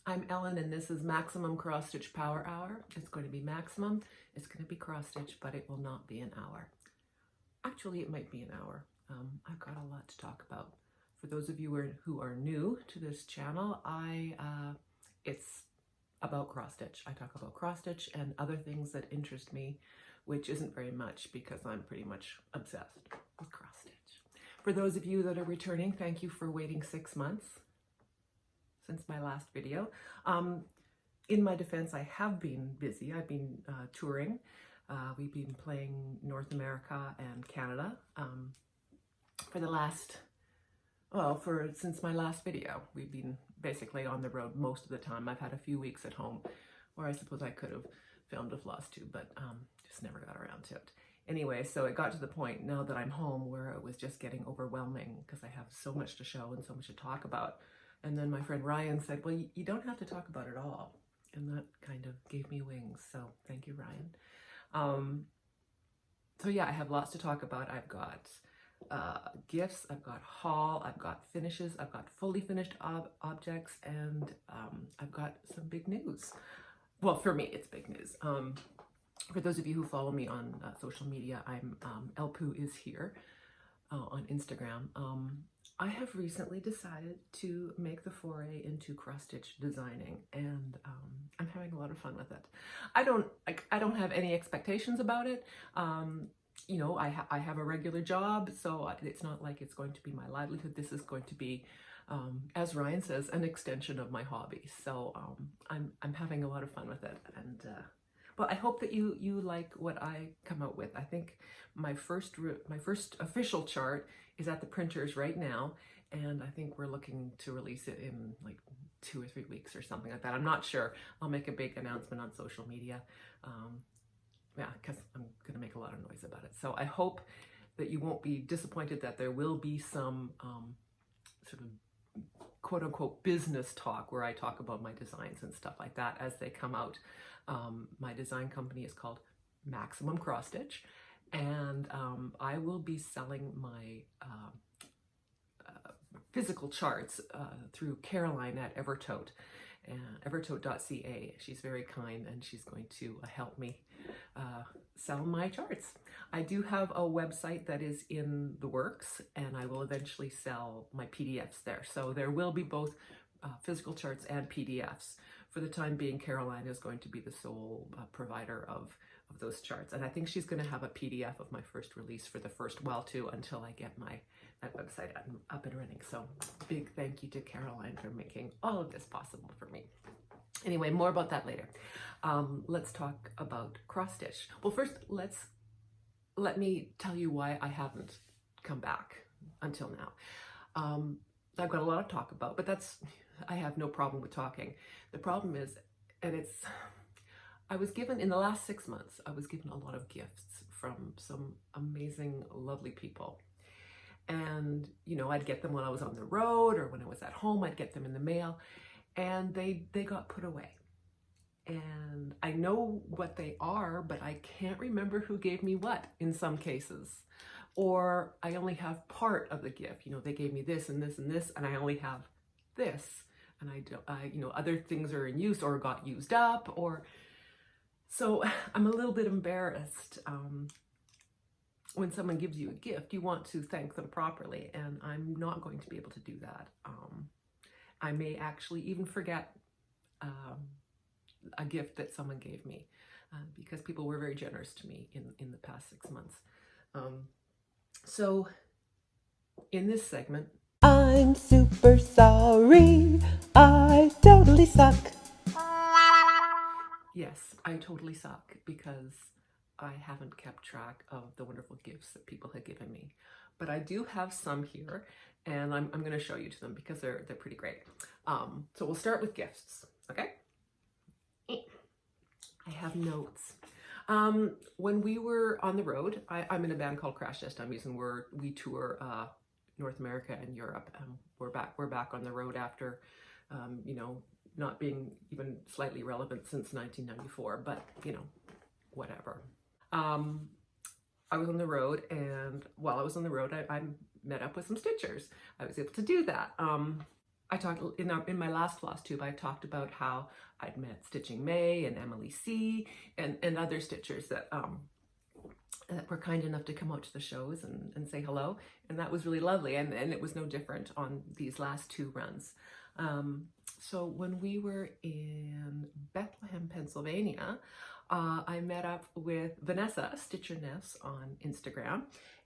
I'm Ellen and this is Maximum Cross Stitch Power Hour. It's going to be maximum, it's going to be cross stitch, but it will not be an hour. Actually, it might be an hour. I've got a lot to talk about. For those of you who are new to this channel, it's about cross stitch. I talk about cross stitch and other things that interest me, which isn't very much because I'm pretty much obsessed with cross stitch. For those of you that are returning, thank you for waiting 6 months since my last video. In my defense, I have been busy. I've been touring. We've been playing North America and Canada for the last, since my last video. We've been basically on the road most of the time. I've had a few weeks at home where I suppose I could have filmed a Flosstube, but just never got around to it. Anyway, so it got to the point now that I'm home where it was just getting overwhelming because I have so much to show and so much to talk about. And then my friend Ryan said, well, you don't have to talk about it all. And that kind of gave me wings. So thank you, Ryan. So yeah, I have lots to talk about. I've got gifts, I've got haul, I've got finishes, I've got fully finished objects, and I've got some big news. Well, for me, it's big news. For those of you who follow me on social media, I'm Elpoo is here on Instagram. I have recently decided to make the foray into cross-stitch designing, and I'm having a lot of fun with it. I don't have any expectations about it. You know, I have a regular job, so it's not like it's going to be my livelihood. This is going to be, as Ryan says, an extension of my hobby. So I'm having a lot of fun with it, and well, I hope that you like what I come out with. I think my first official chart is at the printers right now, and I think we're looking to release it in like 2 or 3 weeks or something like that. I'm not sure. I'll make a big announcement on social media. Yeah, because I'm going to make a lot of noise about it. So I hope that you won't be disappointed that there will be some sort of quote-unquote business talk where I talk about my designs and stuff like that as they come out. My design company is called Maximum Cross Stitch, and I will be selling my physical charts through Caroline at Evertote, evertote.ca. She's very kind and she's going to help me sell my charts. I do have a website that is in the works, and I will eventually sell my PDFs there. So there will be both physical charts and PDFs. For the time being, Caroline is going to be the sole provider of those charts. And I think she's going to have a PDF of my first release for the first while too, until I get my website up and running. So big thank you to Caroline for making all of this possible for me. Anyway, more about that later. Let's talk about cross stitch. Well, first, let me tell you why I haven't come back until now. I've got a lot to talk about, but I have no problem with talking. The problem is, I was given, in the last 6 months, I was given a lot of gifts from some amazing, lovely people. And, you know, I'd get them when I was on the road or when I was at home, I'd get them in the mail, and they got put away. And I know what they are, but I can't remember who gave me what in some cases. Or I only have part of the gift. You know, they gave me this and this and this, and I only have this. And you know, other things are in use or got used up, or so I'm a little bit embarrassed. When someone gives you a gift, you want to thank them properly, and I'm not going to be able to do that. I may actually even forget a gift that someone gave me because people were very generous to me in the past 6 months. So in this segment, I'm super sorry, I totally suck. Yes, I totally suck because I haven't kept track of the wonderful gifts that people had given me. But I do have some here, and I'm going to show you to them because they're pretty great. So we'll start with gifts, okay? I have notes. When we were on the road, I'm in a band called Crash Test Dummies, and we tour North America and Europe. We're back on the road after, you know, not being even slightly relevant since 1994, but you know, whatever. I was on the road, and while I was on the road, I met up with some stitchers. I was able to do that. I talked in my last Flosstube, I talked about how I'd met Stitching May and Emily C and other stitchers that that were kind enough to come out to the shows and say hello, and that was really lovely, and it was no different on these last 2 runs. So when we were in Bethlehem, Pennsylvania, I met up with Vanessa, Stitcher Ness, on Instagram,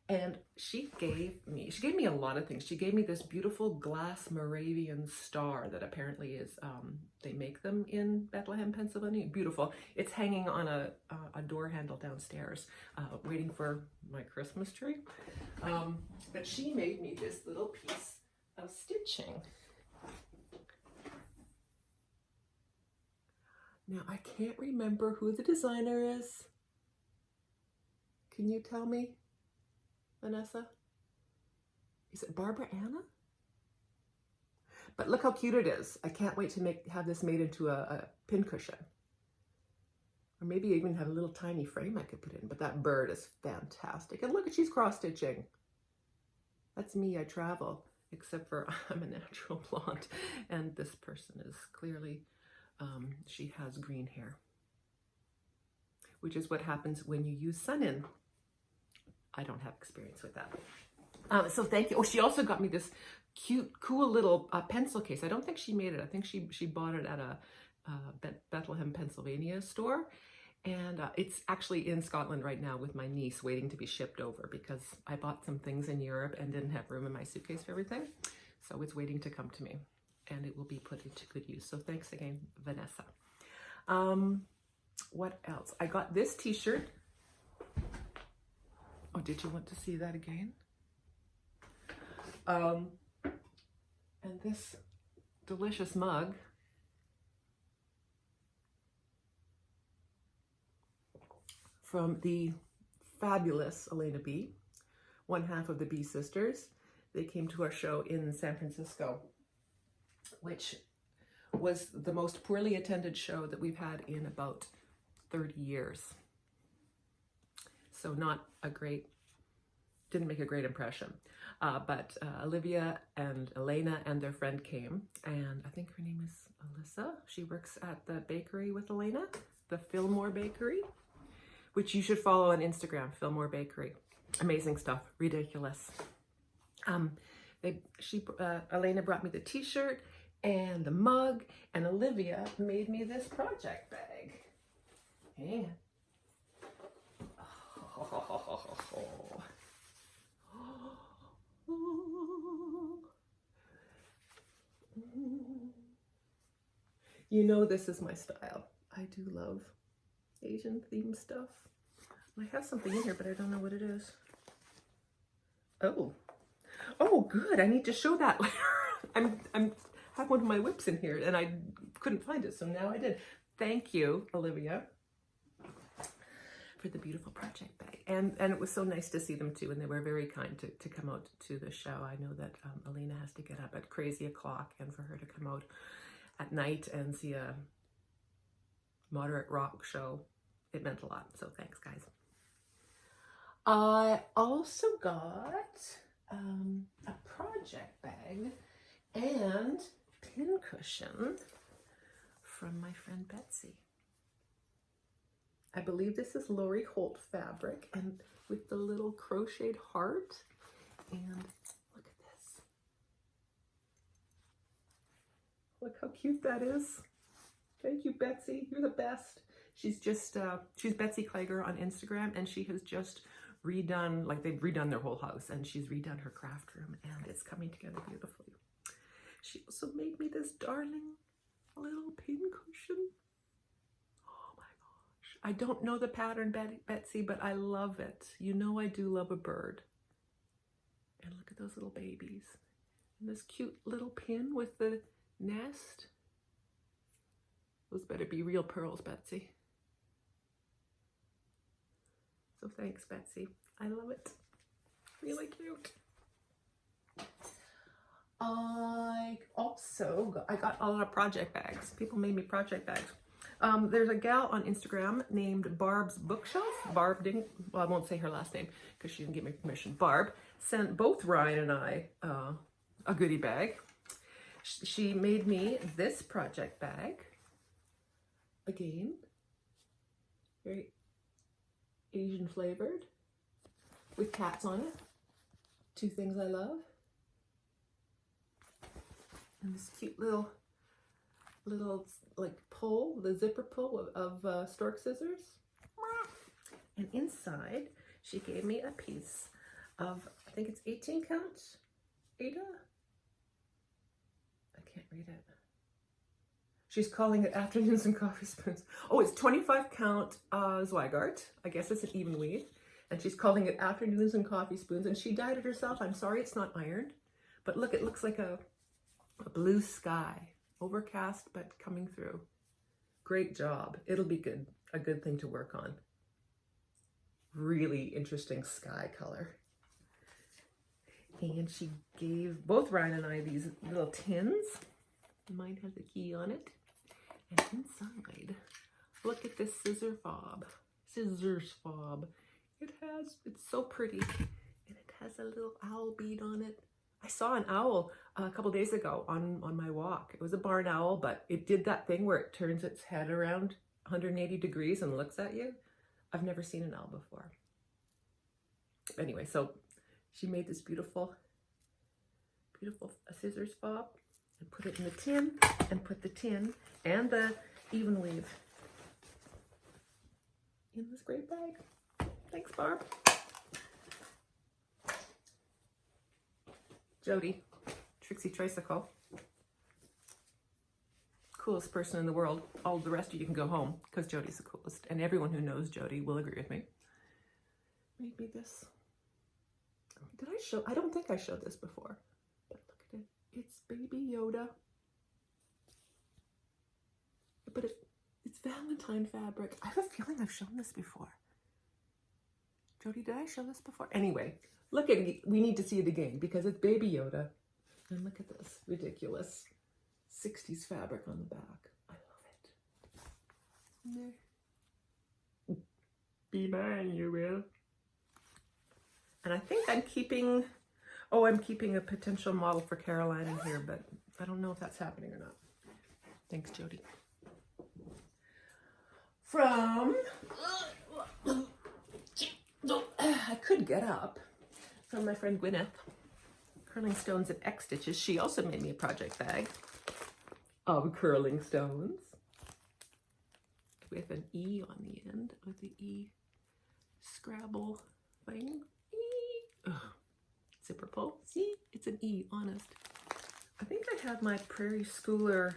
and she gave me a lot of things. She gave me this beautiful glass Moravian star that apparently is, they make them in Bethlehem, Pennsylvania. Beautiful. It's hanging on a door handle downstairs, waiting for my Christmas tree. But she made me this little piece of stitching. Now, I can't remember who the designer is. Can you tell me, Vanessa? Is it Barbara Anna? But look how cute it is. I can't wait to have this made into a pincushion. Or maybe even have a little tiny frame I could put in. But that bird is fantastic. And look, she's cross-stitching. That's me, I travel. Except for I'm a natural blonde. And this person is clearly... she has green hair, which is what happens when you use sun-in. I don't have experience with that. So thank you. Oh, she also got me this cute, cool little pencil case. I don't think she made it. I think she bought it at a Bethlehem, Pennsylvania store. And it's actually in Scotland right now with my niece waiting to be shipped over because I bought some things in Europe and didn't have room in my suitcase for everything. So it's waiting to come to me. And it will be put into good use. So thanks again, Vanessa. What else? I got this t-shirt. Oh, did you want to see that again? And this delicious mug. From the fabulous Elena B, one half of the B sisters. They came to our show in San Francisco, which was the most poorly attended show that we've had in about 30 years. So didn't make a great impression. But Olivia and Elena and their friend came, and I think her name is Alyssa. She works at the bakery with Elena, the Fillmore Bakery, which you should follow on Instagram, Fillmore Bakery. Amazing stuff, ridiculous. Elena brought me the t-shirt and the mug, and Olivia made me this project bag. Hang on. You know this is my style. I do love Asian themed stuff. I have something in here, but I don't know what it is. Oh, good. I need to show that later. I have one of my whips in here, and I couldn't find it, so now I did. Thank you, Olivia, for the beautiful project bag. And it was so nice to see them too, and they were very kind to come out to the show. I know that Elena has to get up at crazy o'clock, and for her to come out at night and see a moderate rock show, it meant a lot. So thanks, guys. I also got a project bag and pin cushion from my friend Betsy. I believe this is Lori Holt fabric, and with the little crocheted heart. And look at this. Look how cute that is. Thank you, Betsy. You're the best. She's Betsy Klager on Instagram, and she has just redone, like they've redone their whole house, and she's redone her craft room, and it's coming together beautifully. She also made me this darling little pin cushion. Oh my gosh. I don't know the pattern, Betsy, but I love it. You know I do love a bird. And look at those little babies. And this cute little pin with the nest. Those better be real pearls, Betsy. So thanks, Betsy. I love it. Really cute. I got a lot of project bags. People made me project bags. There's a gal on Instagram named Barb's Bookshelf. Barb didn't, well, I won't say her last name because she didn't give me permission. Barb sent both Ryan and I a goodie bag. She made me this project bag. Again, very Asian flavored with cats on it. Two things I love. And this cute little like pull, the zipper pull of stork scissors. And inside, she gave me a piece of, I think it's 18 count Ada. I can't read it. She's calling it Afternoons and Coffee Spoons. Oh, it's 25 count Zweigart. I guess it's an even weave. And she's calling it Afternoons and Coffee Spoons. And she dyed it herself. I'm sorry it's not ironed. But look, it looks like a blue sky. Overcast, but coming through. Great job. It'll be good. A good thing to work on. Really interesting sky color. And she gave both Ryan and I these little tins. Mine has a key on it. And inside, look at this scissors fob. It's so pretty. And it has a little owl bead on it. I saw an owl a couple days ago on my walk. It was a barn owl, but it did that thing where it turns its head around 180 degrees and looks at you. I've never seen an owl before. Anyway, so she made this beautiful scissors fob and put it in the tin and put the tin and the even weave in this great bag. Thanks, Barb. Jody, Trixie Tricycle. Coolest person in the world. All the rest of you can go home because Jody's the coolest. And everyone who knows Jody will agree with me. Made me this. Did I show? I don't think I showed this before. But look at it. It's Baby Yoda. But it's Valentine fabric. I have a feeling I've shown this before. Jody, did I show this before? Anyway, look at it. We need to see it again because it's Baby Yoda. And look at this ridiculous 60s fabric on the back. I love it. Be mine, you will. And I think I'm keeping a potential model for Caroline in here, but I don't know if that's happening or not. Thanks, Jody. From, I could get up, from my friend Gwyneth, Curling Stones and X Stitches. She also made me a project bag of curling stones with an E on the end, with the E Scrabble thing. Ugh. Zipper pull. See, it's an E, honest. I think I have my Prairie Schooler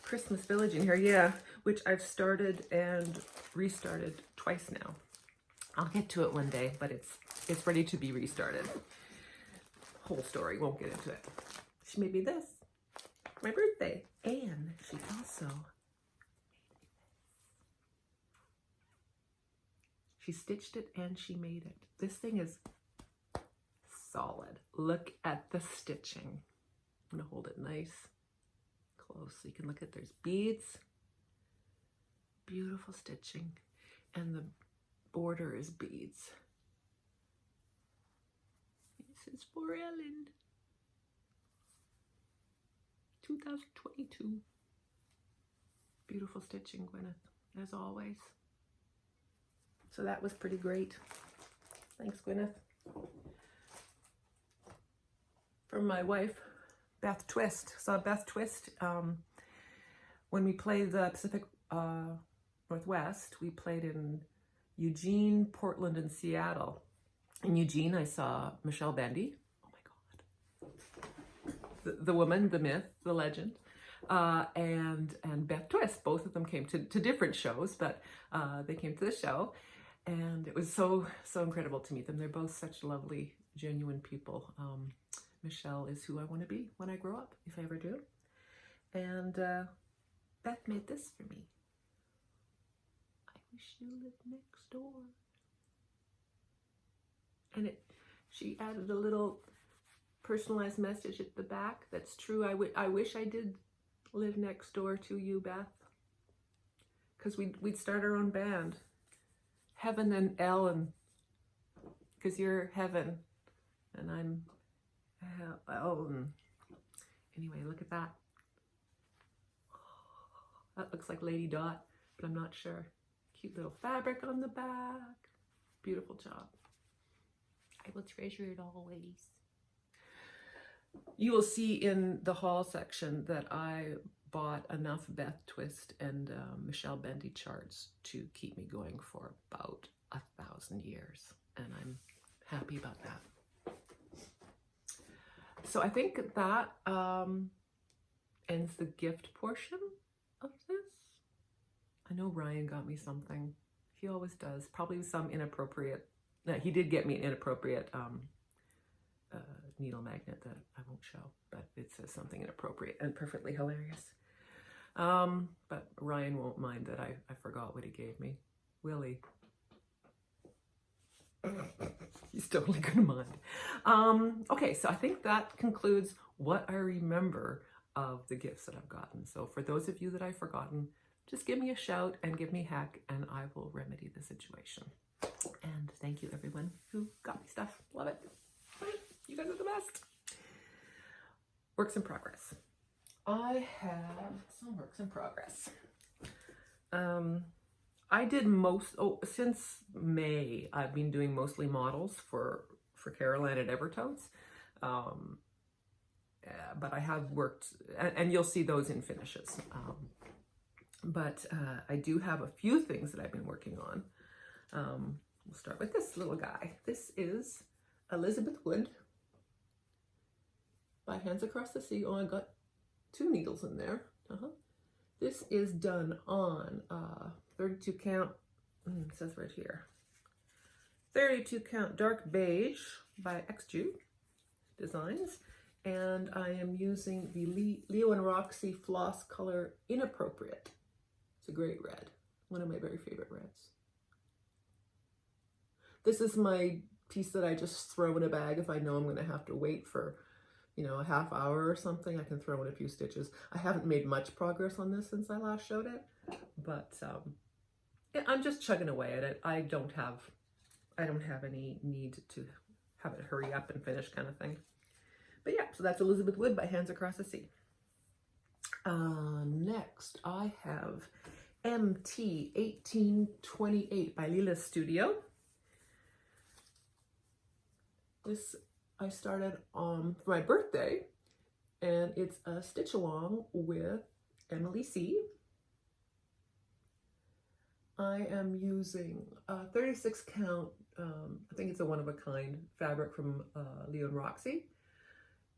Christmas Village in here, yeah, which I've started and restarted twice now. I'll get to it one day, but it's ready to be restarted. Whole story, won't get into it. She made me this for my birthday, and she also made me this. She stitched it and she made it. This thing is solid. Look at the stitching. I'm gonna hold it nice close so you can look at, there's beads, beautiful stitching, and the border is beads. This is for Ellen, 2022. Beautiful stitching, Gwyneth, as always. So that was pretty great. Thanks, Gwyneth. From my wife, Beth Twist. Saw Beth Twist when we played the Pacific Northwest. We played in Eugene, Portland, and Seattle. In Eugene, I saw Michelle Bendy. Oh my God. The woman, the myth, the legend. And Beth Twist. Both of them came to different shows, but they came to the show. And it was so incredible to meet them. They're both such lovely, genuine people. Michelle is who I want to be when I grow up, if I ever do. And Beth made this for me. I wish you lived next door. And she added a little personalized message at the back. That's true. I wish I did live next door to you, Beth. Because we'd start our own band. Heaven and Ellen. Because you're heaven and I'm Ellen. Anyway, look at that. That looks like Lady Dot, but I'm not sure. Cute little fabric on the back. Beautiful job. I will treasure it always. You will see in the haul section that I bought enough Beth Twist and Michelle Bendy charts to keep me going for about 1,000 years, and I'm happy about that. So I think that ends the gift portion of this. I know Ryan got me something. He always does. Probably some inappropriate. No, he did get me an inappropriate needle magnet that I won't show, but it says something inappropriate and perfectly hilarious. But Ryan won't mind that I forgot what he gave me. Will he? He's totally gonna mind. Okay, so I think that concludes what I remember of the gifts that I've gotten. So for those of you that I've forgotten, just give me a shout and give me heck, and I will remedy the situation. And thank you everyone who got me stuff. Love it. You guys are the best. Works in progress. I have some works in progress. I did since May, I've been doing mostly models for Caroline at Evertotes. But I have worked, and you'll see those in finishes. But I do have a few things that I've been working on. We'll start with this little guy. This is Elizabeth Wood by Hands Across the Sea. Oh, I got 2 needles in there. This is done on 32 count, it says right here, 32 count dark beige by XJU Designs. And I am using the Leo and Roxy Floss color Inappropriate. It's a great red, one of my very favorite reds. This is my piece that I just throw in a bag if I know I'm going to have to wait for, you know, a half hour or something. I can throw in a few stitches. I haven't made much progress on this since I last showed it, but yeah, I'm just chugging away at it. I don't have any need to have it hurry up and finish kind of thing. But yeah, so that's Elizabeth Wood by Hands Across the Sea. Next, I have MT 1828 by Lila Studio. This I started for my birthday, and it's a stitch along with Emily C. I am using 36 count, I think it's a one-of-a-kind fabric from Leo and Roxy,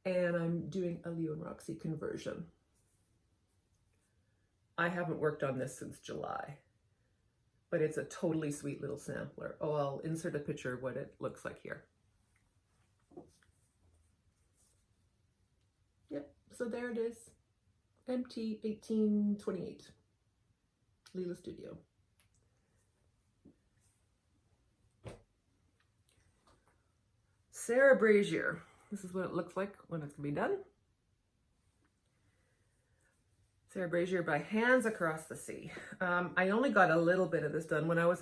and I'm doing a Leo and Roxy conversion. I haven't worked on this since July, but it's a totally sweet little sampler. Oh, I'll insert a picture of what it looks like here. Yep, so there it is, MT 1828, Lila Studio. Sarah Brazier. This is what it looks like when it's gonna be done. Sarah Brazier by Hands Across the Sea. I only got a little bit of this done when I was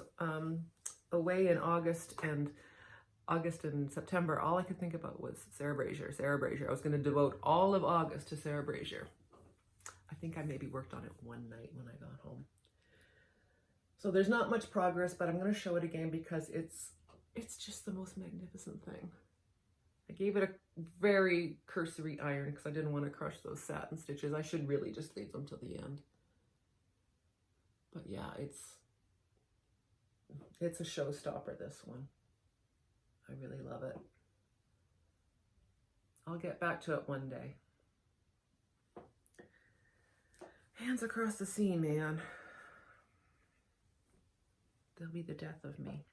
away in August and September. All I could think about was Sarah Brazier, Sarah Brazier. I was going to devote all of August to Sarah Brazier. I think I maybe worked on it one night when I got home. So there's not much progress, but I'm going to show it again because it's just the most magnificent thing. I gave it a very cursory iron because I didn't want to crush those satin stitches. I should really just leave them till the end. But yeah, it's a showstopper, this one. I really love it. I'll get back to it one day. Hands Across the Sea, man. They'll be the death of me.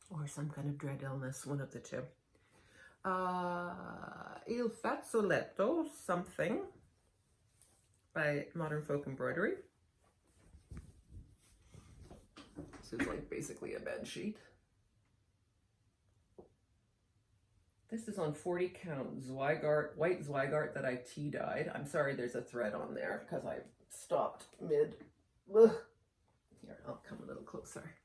Or some kind of dread illness, one of the two. Il Fazzoletto Something by Modern Folk Embroidery. This is like basically a bed sheet. This is on 40 count Zweigart, white Zweigart that I tea-dyed. I'm sorry there's a thread on there because I stopped mid. Ugh. Here, I'll come a little closer.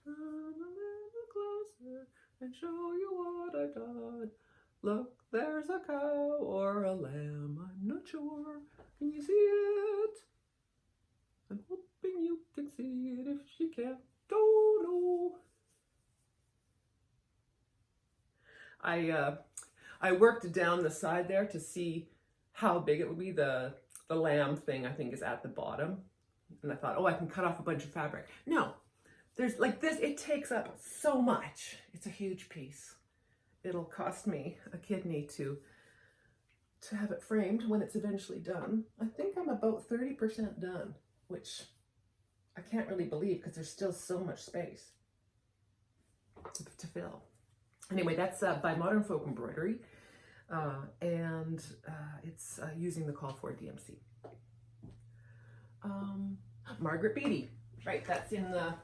Come a little closer and show you what I've done. Look, there's a cow or a lamb, I'm not sure. Can you see it? I'm hoping you can see it. If she can't, don't know. I worked down the side there to see how big it would be. The lamb thing, I think, is at the bottom. And I thought, oh, I can cut off a bunch of fabric. No, there's like this, it takes up so much. It's a huge piece. It'll cost me a kidney to have it framed when it's eventually done. I think I'm about 30% done, which I can't really believe because there's still so much space to fill. Anyway, that's by Modern Folk Embroidery, and it's using the call for DMC. Margaret Beatty, right? That's in the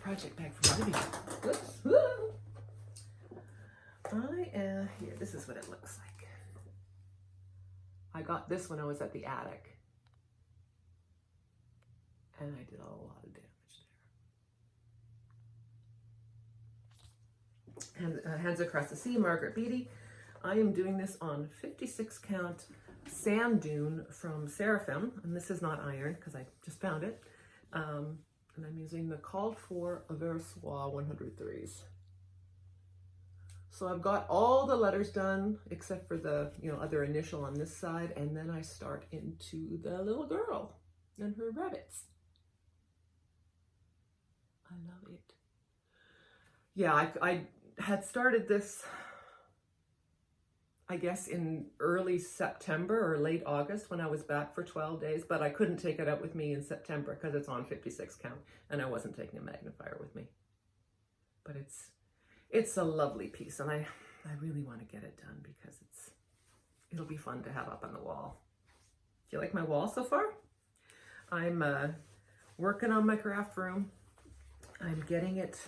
project bag from Libby. Oops. Here. This is what it looks like. I got this when I was at the attic, and I did a lot of damage there. And Hands Across the Sea, Margaret Beatty. I am doing this on 56 count sand dune from Seraphim, and this is not iron because I just found it. And I'm using the called for Versoix 103s. So I've got all the letters done except for the other initial on this side, and then I start into the little girl and her rabbits. I love it. Yeah, I had started this, I guess, in early September or late August when I was back for 12 days, but I couldn't take it out with me in September because it's on 56 count and I wasn't taking a magnifier with me. But it's a lovely piece, and I really want to get it done because it'll be fun to have up on the wall. Do you like my wall so far? I'm working on my craft room. I'm getting it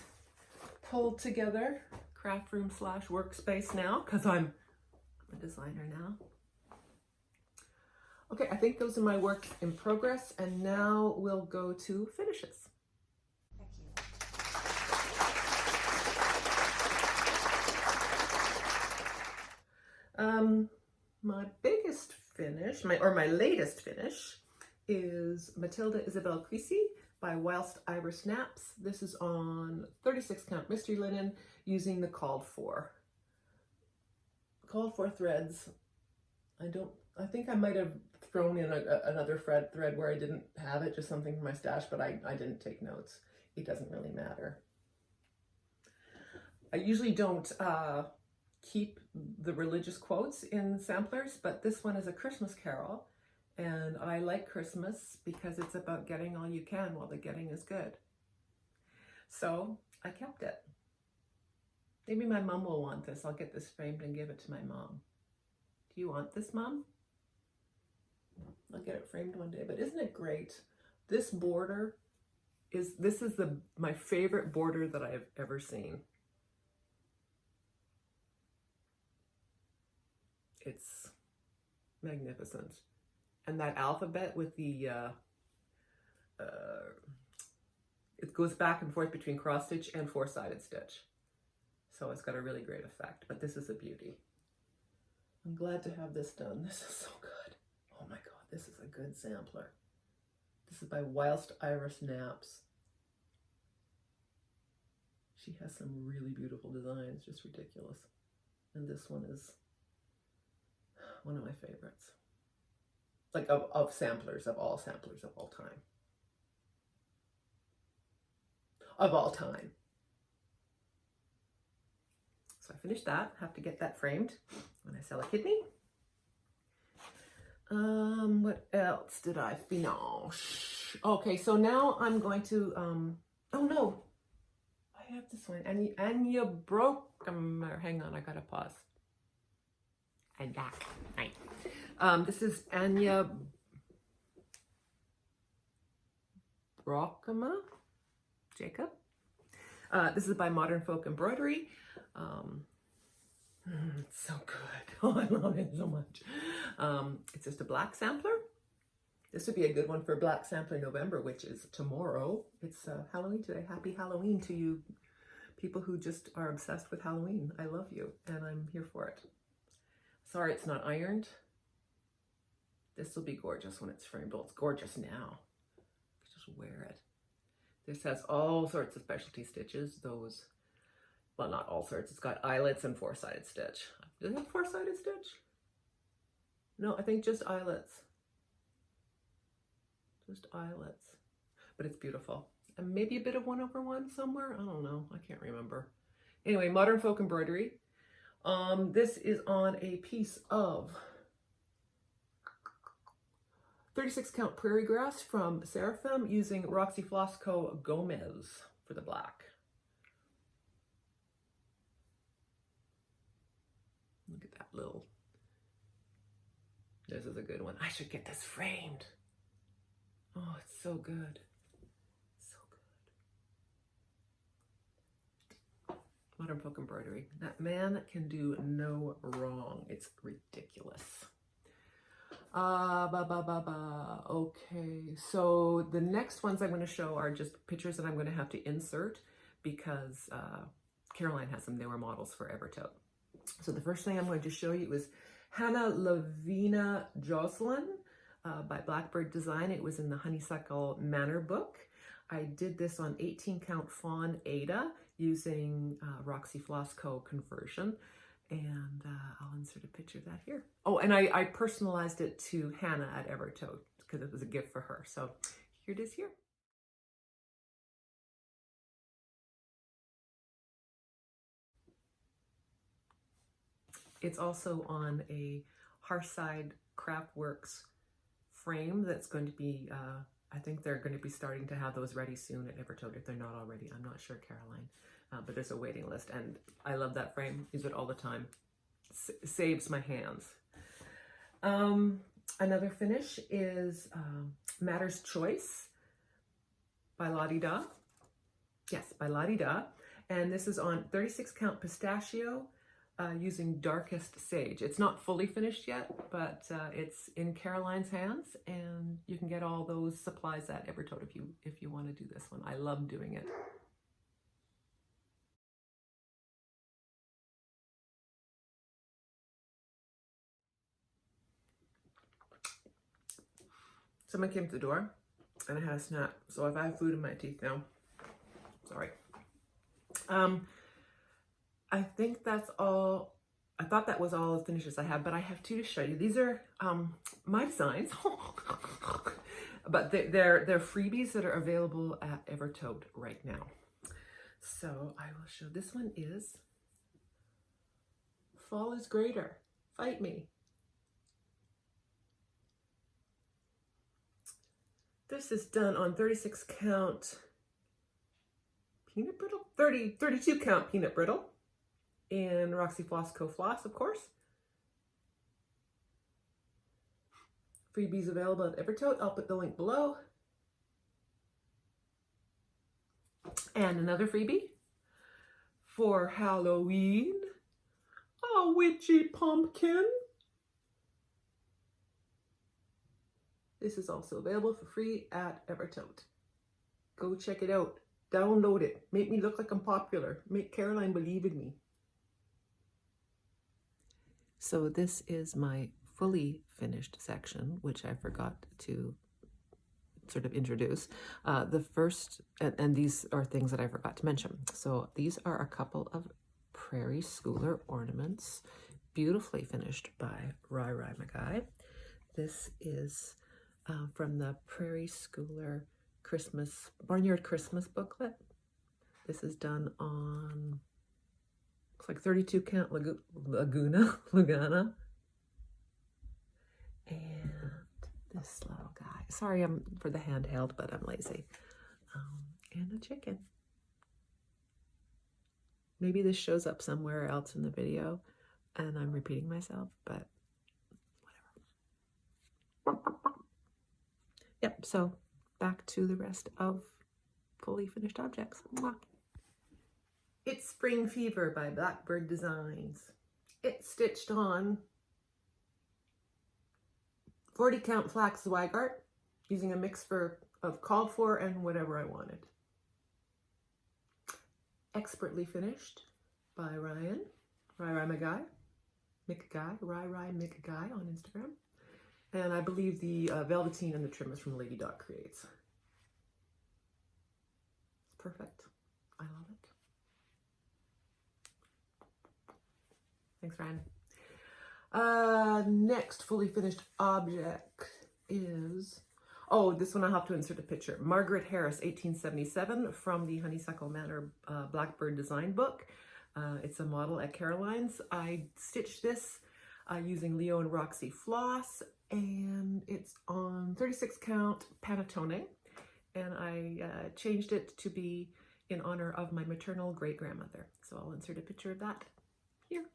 pulled together, craft room / workspace now, because I'm a designer now. Okay, I think those are my work in progress, and now we'll go to finishes. My biggest finish, my latest finish, is Matilda Isabel Creasy by Whilst Iris Snaps. This is on 36 count mystery linen using the called for threads. I think I might have thrown in another thread where I didn't have it, just something from my stash, but I didn't take notes. It doesn't really matter. I usually don't keep the religious quotes in samplers, but this one is a Christmas carol, and I like Christmas because it's about getting all you can while the getting is good. So I kept it. Maybe my mom will want this. I'll get this framed and give it to my mom. Do you want this, Mom? I'll get it framed one day. But isn't it great? This border is my favorite border that I've ever seen. It's magnificent. And that alphabet with the it goes back and forth between cross stitch and four-sided stitch. So it's got a really great effect, but this is a beauty. I'm glad to have this done. This is so good. Oh my God, this is a good sampler. This is by Whilst Iris Snaps. She has some really beautiful designs, just ridiculous. And this one is one of my favorites. Like of samplers, of all samplers of all time. Of all time. So I finished that. Have to get that framed when I sell a kidney. What else did I finish? Okay, so now I'm going to, oh no, I have this one. Anya broke, hang on, I gotta pause. And back, right. This is Anya Brockema, Jacob. This is by Modern Folk Embroidery. It's so good. Oh, I love it so much. It's just a black sampler. This would be a good one for Black Sampler November, which is tomorrow. It's Halloween today. Happy Halloween to you People who just are obsessed with Halloween. I love you, and I'm here for it. Sorry it's not ironed. This will be gorgeous when it's framed. Well, it's gorgeous now. Just wear it. This has all sorts of specialty stitches. Those, well, not all sorts. It's got eyelets and four-sided stitch. Does it have four-sided stitch? No, I think just eyelets. Just eyelets. But it's beautiful. And maybe a bit of 1/1 somewhere. I don't know. I can't remember. Anyway, modern folk embroidery. This is on a piece of 36 count prairie grass from Seraphim using Roxy Flosco Gomez for the black. Look at that little. This is a good one. I should get this framed. Oh, it's so good. So good. Modern folk embroidery. That man can do no wrong. It's ridiculous. Okay, so the next ones I'm going to show are just pictures that I'm going to have to insert because Caroline has some newer models for Evertote. So the first thing I'm going to show you is Hannah Lavina Jocelyn by Blackbird Design. It was in the Honeysuckle Manor book. I did this on 18 count Fawn Ada using Roxy Flosco conversion. And I'll insert a picture of that here. Oh, and I personalized it to Hannah at Evertote because it was a gift for her. So here it is here. It's also on a Hearthside Craftworks frame that's going to be, I think they're going to be starting to have those ready soon at Evertote if they're not already. I'm not sure, Caroline. But there's a waiting list, and I love that frame. Use it all the time. Saves my hands. Another finish is Matter's Choice by Lottie Da. Yes, by Lottie Da. And this is on 36 count pistachio using Darkest Sage. It's not fully finished yet, but it's in Caroline's hands, and you can get all those supplies at Evertote if you want to do this one. I love doing it. Someone came to the door and I had a snack, so if I have food in my teeth now, sorry. I think that's all. I thought that was all the finishes I have, but I have two to show you. These are my designs, but they're freebies that are available at Evertote right now. So I will show. This one is Fall is Greater. Fight me. This is done on 36 count peanut brittle, 32 count peanut brittle in Roxy Flosco Floss, of course. Freebies available at Evertote. I'll put the link below. And another freebie for Halloween, a witchy pumpkin. This is also available for free at Evertote. Go check it out. Download it. Make me look like I'm popular. Make Caroline believe in me. So this is my fully finished section, which I forgot to sort of introduce. The first, and these are things that I forgot to mention. So these are a couple of Prairie Schooler ornaments, beautifully finished by Rai Magai. This is from the Prairie Schooler Barnyard Christmas booklet. This is done on, looks like 32 count Laguna. And this little guy. Sorry for the handheld, but I'm lazy. And a chicken. Maybe this shows up somewhere else in the video and I'm repeating myself, but whatever. Yep, so back to the rest of fully finished objects. It's Spring Fever by Blackbird Designs. It's stitched on 40 count flax Zweigart using a mix of called for and whatever I wanted. Expertly Finished by Ryan. Rai Mikagai on Instagram. And I believe the velveteen and the trim is from Lady Dot Creates. Perfect. I love it. Thanks, Ryan. Next fully finished object is, oh, this one I'll have to insert a picture. Margaret Harris, 1877, from the Honeysuckle Manor Blackbird design book. It's a model at Caroline's. I stitched this using Leo and Roxy floss, and it's on 36 count panettone, and I changed it to be in honor of my maternal great-grandmother. So I'll insert a picture of that here.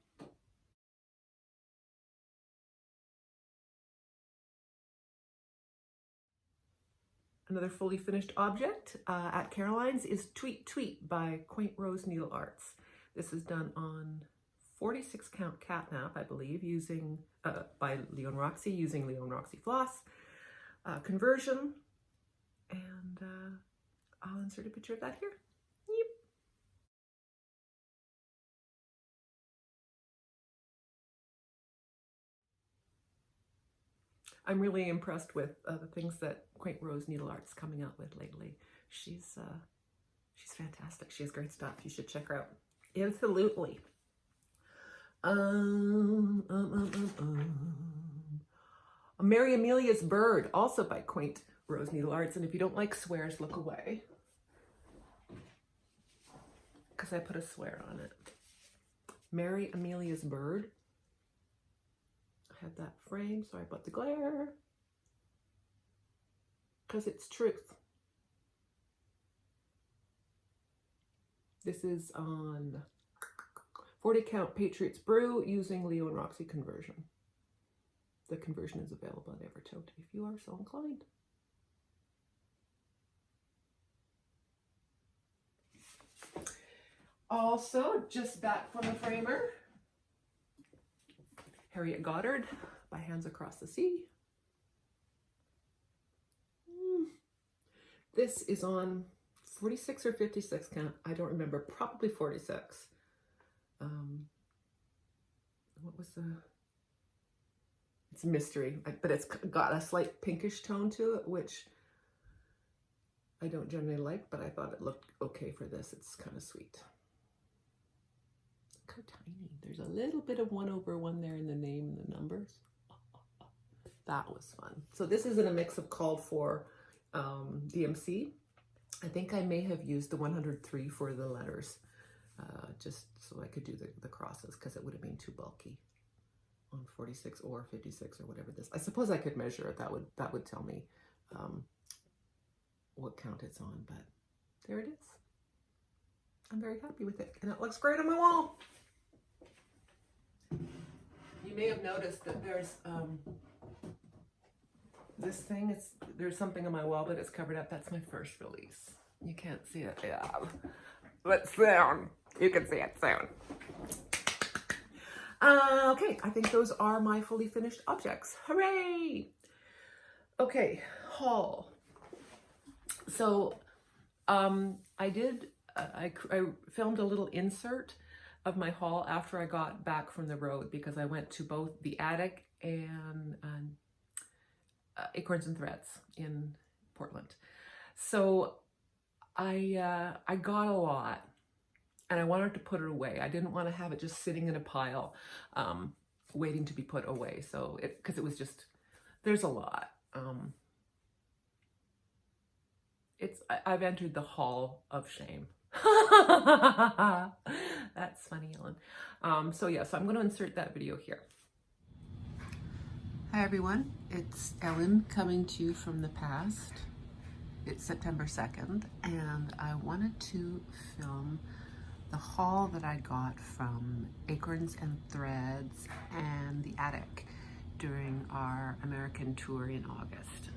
Another fully finished object at Caroline's is Tweet Tweet by Quaint Rose Needle Arts. This is done on 46 count catnap, I believe, using by Leo and Roxy, using Leo and Roxy floss, conversion, and I'll insert a picture of that here. Yep. I'm really impressed with the things that Quaint Rose Needle Art's coming out with lately. She's fantastic. She has great stuff. You should check her out. Absolutely. Mary Amelia's Bird, also by Quaint Rose Needle Arts. And if you don't like swears, look away, because I put a swear on it. Mary Amelia's Bird. I had that frame, so I put the glare, because it's truth. This is on 40 count Patriots Brew using Leo and Roxy conversion. The conversion is available at Evertote if you are so inclined. Also, just back from the framer, Harriet Goddard by Hands Across the Sea. This is on 46 or 56 count. I don't remember, probably 46. What was the, it's a mystery, but it's got a slight pinkish tone to it, which I don't generally like, but I thought it looked okay for this. It's kind of sweet. Look how tiny. There's a little bit of 1/1 there in the name and the numbers. That was fun. So this is in a mix of called for DMC. I think I may have used the 103 for the letters, just so I could do the crosses, because it would have been too bulky on 46 or 56 or whatever this. I suppose I could measure it. That would tell me what count it's on, but there it is. I'm very happy with it, and it looks great on my wall. You may have noticed that there's this thing, there's something on my wall, but it's covered up. That's my first release. You can't see it. Yeah, but soon you can see it soon. Okay, I think those are my fully finished objects. Hooray! Okay, haul. So I filmed a little insert of my haul after I got back from the road, because I went to both the attic and Acorns and Threads in Portland. So I got a lot, and I wanted to put it away. I didn't want to have it just sitting in a pile, waiting to be put away. So because it was just, there's a lot. I've entered the hall of shame. That's funny, Ellen. So yeah, so I'm going to insert that video here. Hi everyone, it's Ellen coming to you from the past. It's September 2nd, and I wanted to film the haul that I got from Acorns and Threads and the attic during our American tour in August.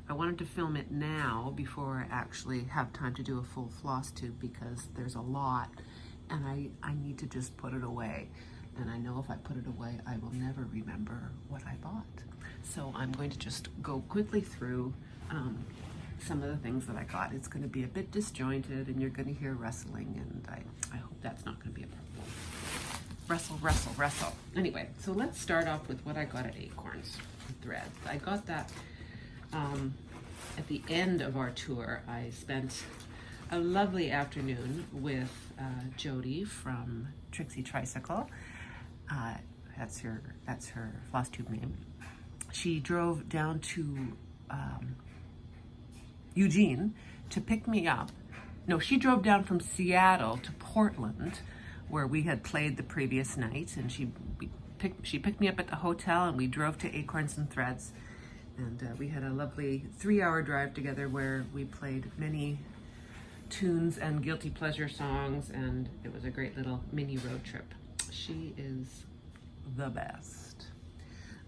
I wanted to film it now before I actually have time to do a full Flosstube, because there's a lot and I need to just put it away. And I know if I put it away, I will never remember what I bought. So I'm going to just go quickly through some of the things that I got. It's going to be a bit disjointed and you're going to hear rustling, and I hope that's not going to be a problem. Rustle, rustle, rustle. Anyway, so let's start off with what I got at Acorns Threads. I got that at the end of our tour. I spent a lovely afternoon with Jody from Trixie Tricycle. That's her Flosstube name. She drove down to Eugene to pick me up. No, she drove down from Seattle to Portland, where we had played the previous night, and she picked me up at the hotel, and we drove to Acorns and Threads, and we had a lovely 3-hour drive together where we played many tunes and guilty pleasure songs, and it was a great little mini road trip. She is the best.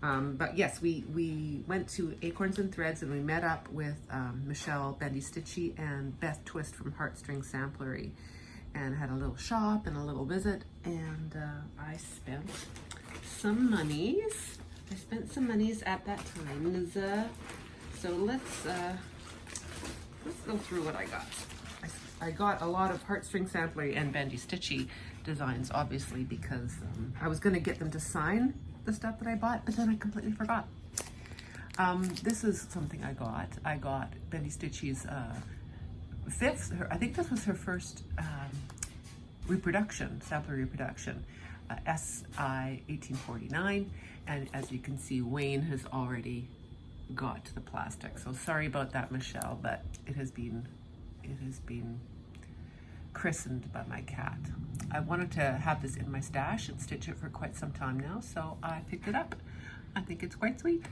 But yes, we went to Acorns and Threads, and we met up with Michelle Bendy Stitchy and Beth Twist from Heartstring Samplery, and had a little shop and a little visit, and I spent some monies. At that time. So let's go through what I got. I got a lot of Heartstring Samplery and Bendy Stitchy designs, obviously, because I was going to get them to sign the stuff that I bought, but then I completely forgot. This is something I got. I got Bendy Stitchy's I think this was her first reproduction, sampler reproduction, SI 1849, and as you can see, Wayne has already got to the plastic. So sorry about that, Michelle, but it has been christened by my cat. I wanted to have this in my stash and stitch it for quite some time now, so I picked it up. I think it's quite sweet.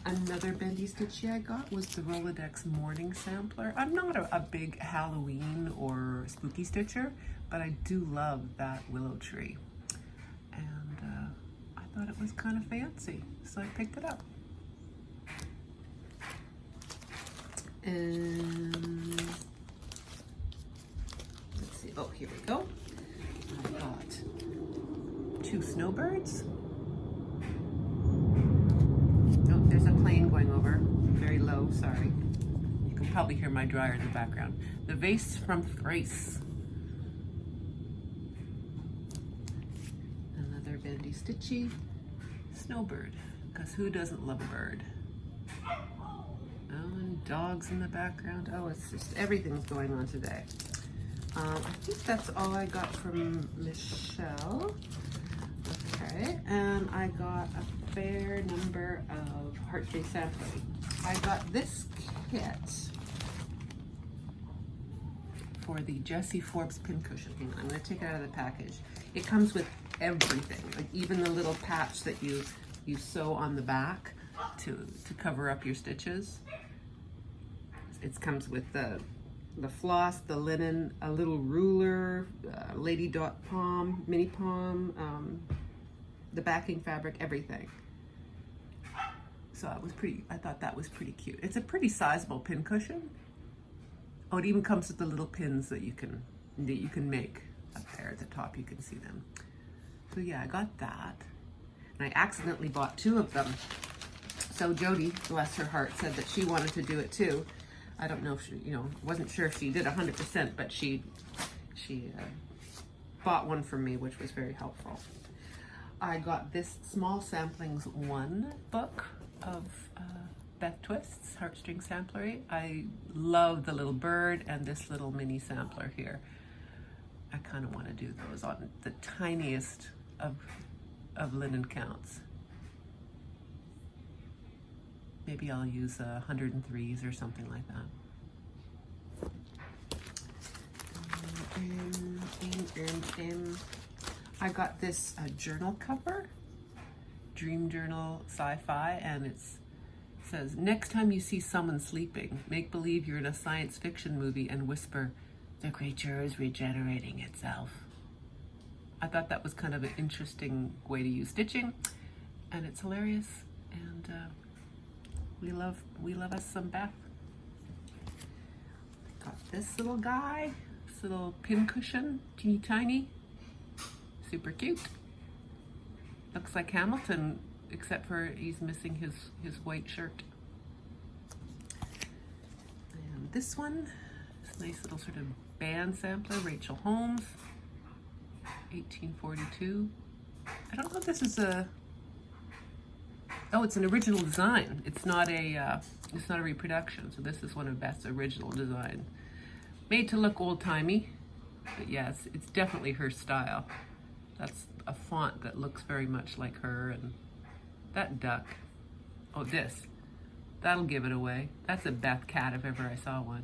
Another Bendy Stitchy I got was the Rolodex Morning Sampler. I'm not a big Halloween or spooky stitcher, but I do love that willow tree. And I thought it was kind of fancy, so I picked it up. And let's see, oh, here we go. I got 2 snowbirds. There's a plane going over, very low, sorry. You can probably hear my dryer in the background. The vase from Thrace. Another Bendy Stitchy snowbird, because who doesn't love a bird? Oh, and dogs in the background. Oh, it's just, everything's going on today. I think that's all I got from Michelle. Okay, and I got a fair number of Heartstring Samplery. I got this kit for the Jessie Forbes pincushion. Hang on, I'm going to take it out of the package. It comes with everything, like even the little patch that you sew on the back to cover up your stitches. It comes with the floss, the linen, a little ruler, lady dot palm, mini palm, the backing fabric, everything. So I thought that was pretty cute. It's a pretty sizable pin cushion. Oh, it even comes with the little pins that you can make up there at the top. You can see them. So yeah, I got that. And I accidentally bought 2 of them. So Jody, bless her heart, said that she wanted to do it too. I don't know if she, wasn't sure if she did 100%, but she bought one for me, which was very helpful. I got this Small Samplings 1 book of Beth Twist's Heartstring Samplery. I love the little bird and this little mini sampler here. I kind of want to do those on the tiniest of linen counts. Maybe I'll use 103s or something like that. And I got this journal cover, Dream Journal Sci-Fi, and it says, next time you see someone sleeping, make believe you're in a science fiction movie and whisper, the creature is regenerating itself. I thought that was kind of an interesting way to use stitching, and it's hilarious, and we love us some Beth. Got this little guy, this little pin cushion, teeny tiny, super cute. Looks like Hamilton, except for he's missing his white shirt. this one. It's a nice little sort of band sampler, Rachel Holmes, 1842. I don't know if this is a, oh, it's an original design. It's not a reproduction. So this is one of Beth's original designs. Made to look old-timey, but yes, it's definitely her style. That's a font that looks very much like her, and that duck. Oh, this. That'll give it away. That's a Beth cat if ever I saw one.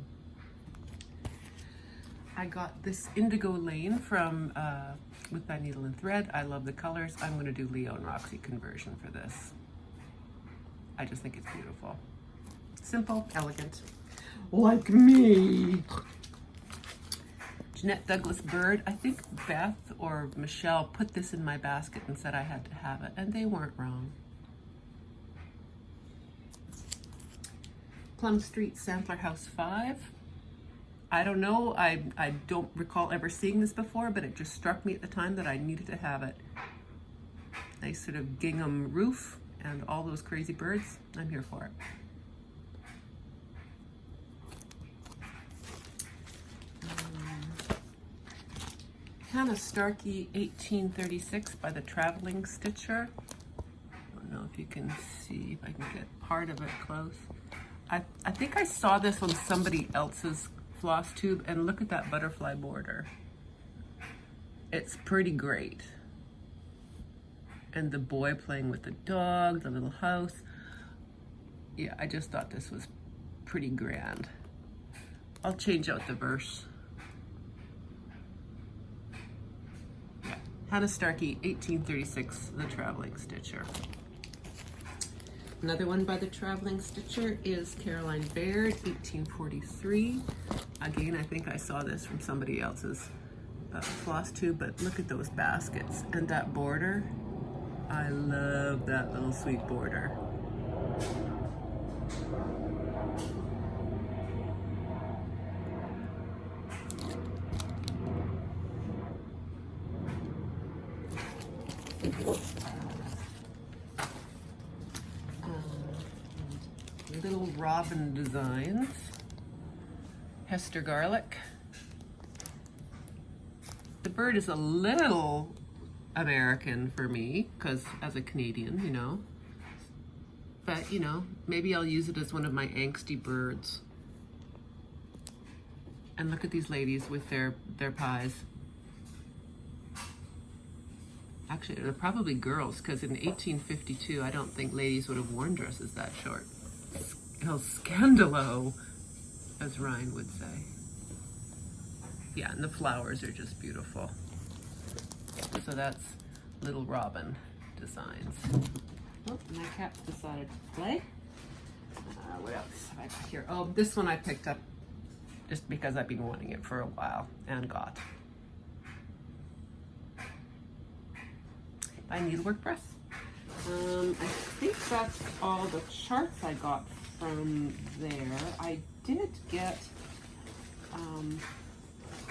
I got this Indigo Lane from With Thy Needle and Thread. I love the colors. I'm going to do Leo and Roxy conversion for this. I just think it's beautiful. Simple, elegant. Like me. Jeanette Douglas Bird. I think Beth or Michelle put this in my basket and said I had to have it, and they weren't wrong. Plum Street Sampler House 5. I don't know, I don't recall ever seeing this before, but it just struck me at the time that I needed to have it. Nice sort of gingham roof and all those crazy birds. I'm here for it. Hannah Starkey 1836 by the Traveling Stitcher. I don't know if you can see, if I can get part of it close. I think I saw this on somebody else's Flosstube, and look at that butterfly border. It's pretty great. And the boy playing with the dog, the little house. Yeah, I just thought this was pretty grand. I'll change out the verse. Yeah, Hannah Starkey, 1836, The Traveling Stitcher. Another one by the Traveling Stitcher is Caroline Baird, 1843. Again, I think I saw this from somebody else's Flosstube, but look at those baskets and that border. I love that little sweet border. Little Robin Designs, Hester Garlic. The bird is a little American for me, because as a Canadian, you know. But, you know, maybe I'll use it as one of my angsty birds. And look at these ladies with their pies. Actually, they're probably girls, because in 1852, I don't think ladies would have worn dresses that short. El scandalo, as Ryan would say. Yeah, and the flowers are just beautiful. So that's Little Robin Designs. Oh, my cat decided to play. What else have I got here? Oh, this one I picked up just because I've been wanting it for a while and got. By Needlework Press. I think that's all the charts I got from there. I did get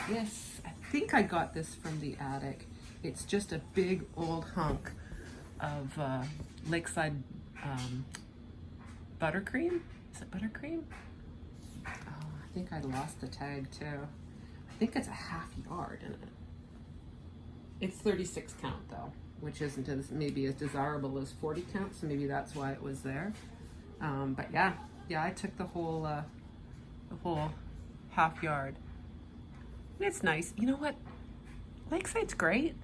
this. I think I got this from the attic. It's just a big old hunk of Lakeside buttercream. Is it buttercream? Oh, I think I lost the tag too. I think it's a half yard in it. It's 36 count though, which isn't as maybe as desirable as 40 count, so maybe that's why it was there. But yeah, I took the whole half yard. And it's nice. You know what? Lakeside's great,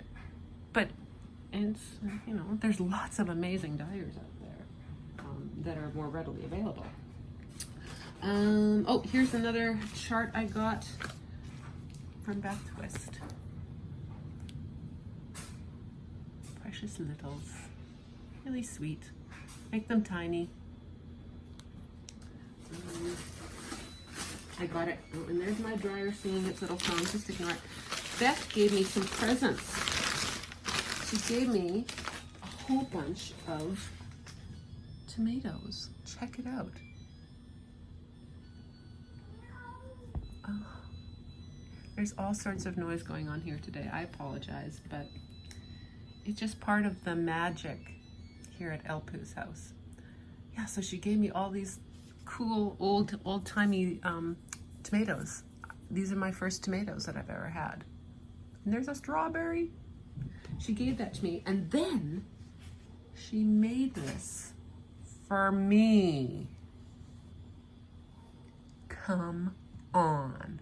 but it's, you know, there's lots of amazing dyers out there that are more readily available. Oh, here's another chart I got from Beth Twist. Precious Littles, really sweet. Make them tiny. I got it. Oh, and there's my dryer singing its little song. Just ignore it. Beth gave me some presents. She gave me a whole bunch of tomatoes. Check it out. Oh, there's all sorts of noise going on here today. I apologize, but it's just part of the magic here at Elpoo's house. Yeah, so she gave me all these cool old-timey tomatoes. These are my first tomatoes that I've ever had. And there's a strawberry. She gave that to me, and then she made this for me. Come on.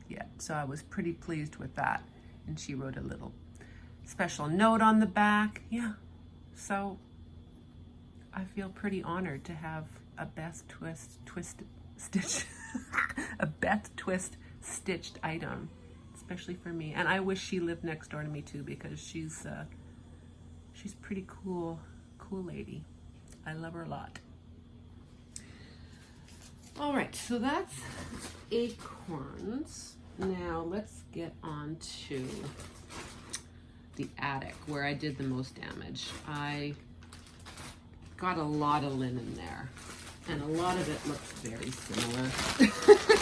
Yeah, so I was pretty pleased with that. And she wrote a little special note on the back. Yeah, so I feel pretty honored to have a Beth Twist stitch, a Beth Twist stitched item, especially for me. And I wish she lived next door to me too, because she's pretty cool lady. I love her a lot. All right, so that's acorns. Now let's get on to the attic where I did the most damage. I got a lot of linen there, and a lot of it looks very similar.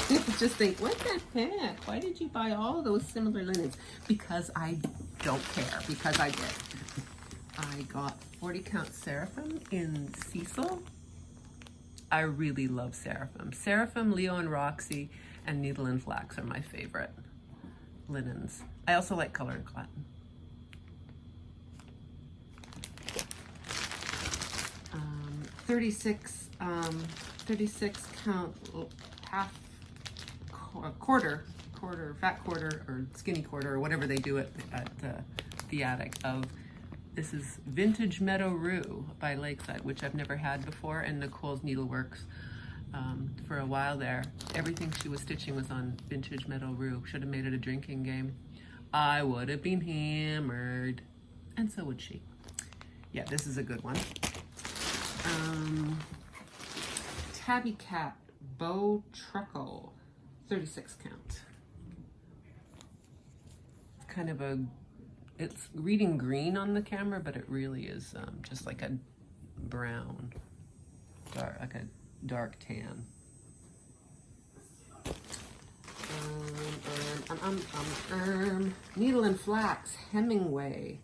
You just think, what the heck? Why did you buy all those similar linens? Because I don't care, because I did. I got 40 count Seraphim in Cecil. I really love Seraphim. Seraphim, Leo and Roxy, and Needle and Flax are my favorite linens. I also like colored cotton. 36 count half quarter, fat quarter or skinny quarter or whatever they do at the attic of. This is Vintage Meadow Rue by Lakeside, which I've never had before, and Nicole's Needleworks. For a while there, everything she was stitching was on Vintage Meadow Rue. Should have made it a drinking game. I would have been hammered, and so would she. Yeah, this is a good one. Tabby Cat Bow Truckle, 36 count. Kind of a, it's reading green on the camera, but it really is just like a brown, like a dark tan. Needle and Flax Hemingway.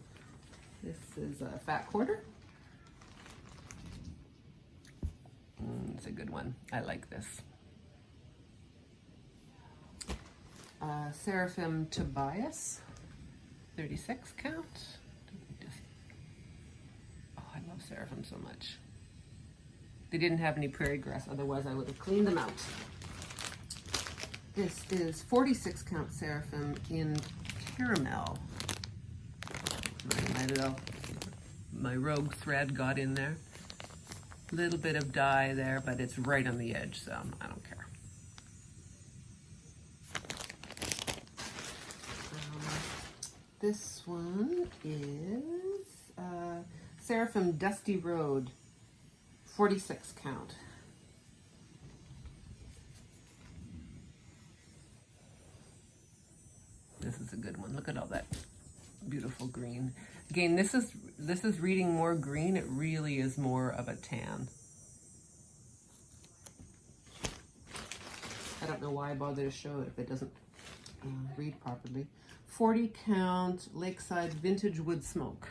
This is a fat quarter. It's a good one. I like this. Seraphim Tobias, 36 count. Oh, I love Seraphim so much. They didn't have any prairie grass, otherwise I would have cleaned them out. This is 46 count Seraphim in caramel. My rogue thread got in there. Little bit of dye there, but it's right on the edge, so I don't care. This one is Seraphim Dusty Road, 46 count. This is a good one. Look at all that beautiful green. Again, this is reading more green. It really is more of a tan. I don't know why I bother to show it if it doesn't read properly. 40 count Lakeside Vintage Wood Smoke.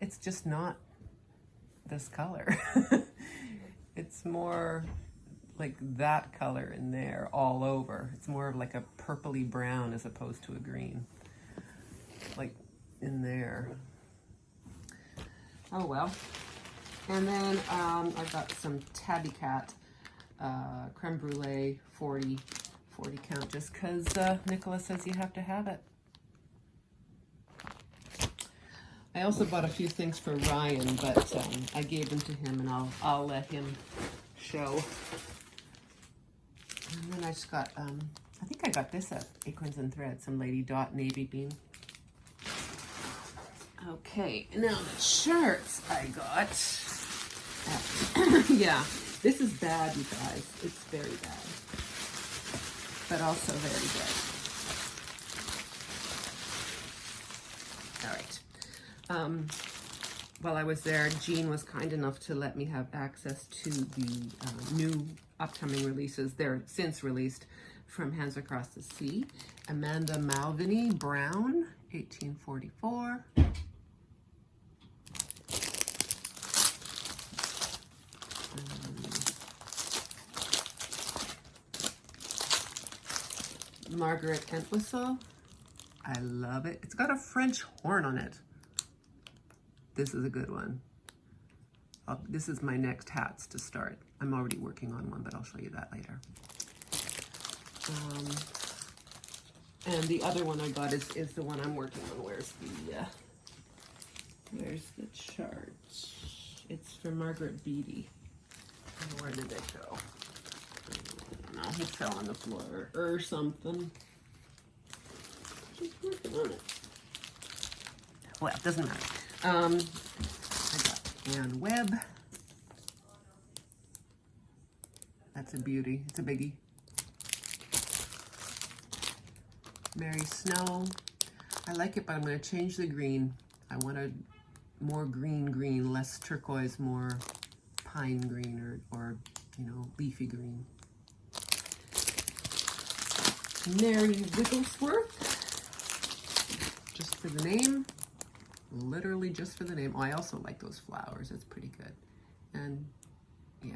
It's just not this color. It's more like that color in there all over. It's more of like a purpley brown as opposed to a green. Like in there. Oh well. And then I've got some Tabby Cat Creme Brulee 40 count, just because Nicola says you have to have it. I also bought a few things for Ryan, but I gave them to him, and I'll let him show. And then I just got, I think I got this at Acorns and Thread, some Lady Dot Navy Bean. Okay, now the shirts I got. Yeah, this is bad, you guys. It's very bad, but also very good. All right. While I was there, Jean was kind enough to let me have access to the new upcoming releases. They're since released from Hands Across the Sea. Amanda Malviny Brown, 1844. Margaret Entwistle. I love it. It's got a French horn on it. This is a good one. This is my next hats to start. I'm already working on one, but I'll show you that later. And the other one I got is the one I'm working on. Where's the chart? It's from Margaret Beattie. And where did it go? No, it fell on the floor or something. She's working on it. Well, it doesn't matter. I got Ann Webb. That's a beauty. It's a biggie. Mary Snow. I like it, but I'm going to change the green. I want a more green, less turquoise, more pine green or you know, leafy green. Mary Wigglesworth. Just for the name. Literally just for the name. Oh, I also like those flowers. It's pretty good. And yeah.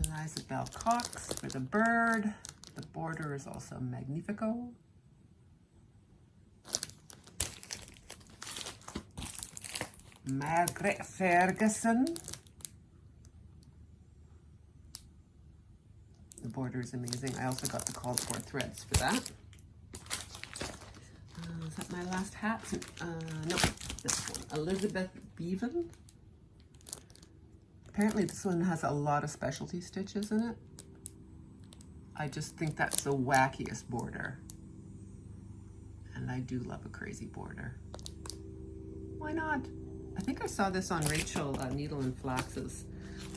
Eliza Bell Cox for the bird. The border is also Magnifico. Margaret Ferguson. The border is amazing. I also got the called for threads for that. Is that my last hat? Nope, this one. Elizabeth Bevan. Apparently this one has a lot of specialty stitches in it. I just think that's the wackiest border. And I do love a crazy border. Why not? I think I saw this on Rachel Needle and Flax's